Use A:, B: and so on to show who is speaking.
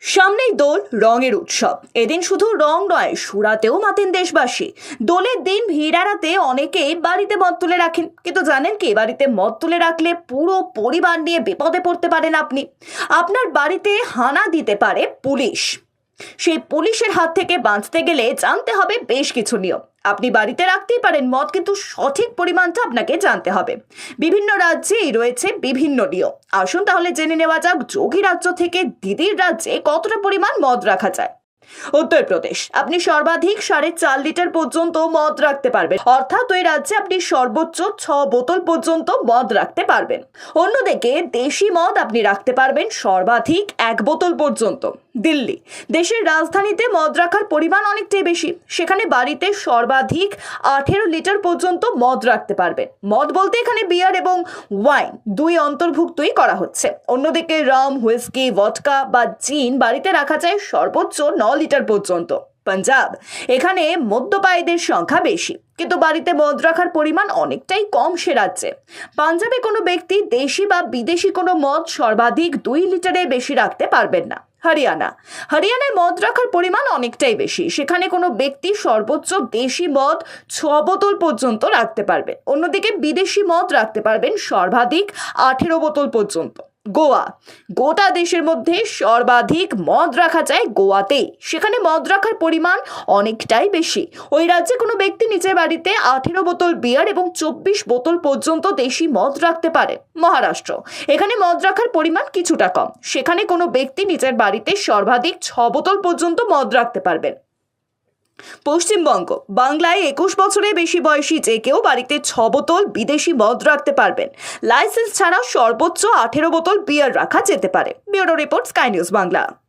A: সামনেই দোল, রঙের উৎসব। এদিন শুধু রং নয়, সুরাতেও মাতেন দেশবাসী। দোলের দিন ভিড় এড়াতে অনেকেই বাড়িতে মদ তুলে রাখেন, কিন্তু জানেন কি, বাড়িতে মদ তুলে রাখলে পুরো পরিবার নিয়ে বিপদে পড়তে পারেন আপনি। আপনার বাড়িতে হানা দিতে পারে পুলিশ। সেই পুলিশের হাত থেকে বাঁচতে গেলে জানতে হবে বেশ কিছু নিয়ম। আপনি বাড়িতে রাখতেই পারেন মদ, কিন্তু সঠিক পরিমাণটা আপনাকে জানতে হবে। বিভিন্ন রাজ্যেই রয়েছে বিভিন্ন নিয়ম। আসুন তাহলে জেনে নেওয়া যাক যোগী রাজ্য থেকে দিদির রাজ্যে কতটা পরিমাণ মদ রাখা যায়। উত্তরপ্রদেশ, আপনি সর্বাধিক 4.5 লিটার পর্যন্ত মদ রাখতে পারবেন, অর্থাৎ ওই রাজ্যে আপনি সর্বোচ্চ 6 বোতল পর্যন্ত মদ রাখতে পারবেন। অন্যদিকে দেশি মদ আপনি রাখতে পারবেন সর্বাধিক 1 বোতল পর্যন্ত। দিল্লি, দেশের রাজধানীতে মদ রাখার পরিমাণ অনেকটাই বেশি। সেখানে বাড়িতে সর্বাধিক 18 লিটার পর্যন্ত মদ রাখতে পারবেন। মদ বলতে এখানে বিয়ার এবং ওয়াইন দুই অন্তর্ভুক্তই করা হচ্ছে। অন্যদিকে রাম, হুইস্কি, ভদকা বা জিন বাড়িতে রাখা যায় সর্বোচ্চ 9 লিটার পর্যন্ত। পাঞ্জাব, এখানে মদ্যপায়ীদের সংখ্যা বেশি, কিন্তু বাড়িতে মদ রাখার পরিমাণ অনেকটাই কম সে রাজ্যে। পাঞ্জাবে কোনো ব্যক্তি দেশি বা বিদেশি কোনো মদ সর্বাধিক 2 লিটারের বেশি রাখতে পারবেন না। হরিয়ানায় মদ রাখার পরিমাণ অনেকটাই বেশি। সেখানে কোনো ব্যক্তি সর্বোচ্চ দেশি মদ 6 বোতল পর্যন্ত রাখতে পারবে। অন্যদিকে বিদেশি মদ রাখতে পারবেন সর্বাধিক 18 বোতল পর্যন্ত। গোয়া, গোটা দেশের মধ্যে সর্বাধিক মদ রাখা যায় গোয়াতেই। সেখানে মদ রাখার পরিমাণ অনেকটাই বেশি। ওই রাজ্যে কোনো ব্যক্তি নিজের বাড়িতে 18 বোতল বিয়ার এবং 24 বোতল পর্যন্ত দেশি মদ রাখতে পারে। মহারাষ্ট্র, এখানে মদ রাখার পরিমাণ কিছুটা কম। সেখানে কোনো ব্যক্তি নিজের বাড়িতে সর্বাধিক 6 বোতল পর্যন্ত মদ রাখতে পারবেন। পশ্চিমবঙ্গ, বাংলায় 21 বছরের বেশি বয়সী যে কেউ বাড়িতে 6 বোতল বিদেশি মদ রাখতে পারবেন। লাইসেন্স ছাড়া সর্বোচ্চ 18 বোতল বিয়ার রাখা যেতে পারে। Bureau report, sky news Bangla.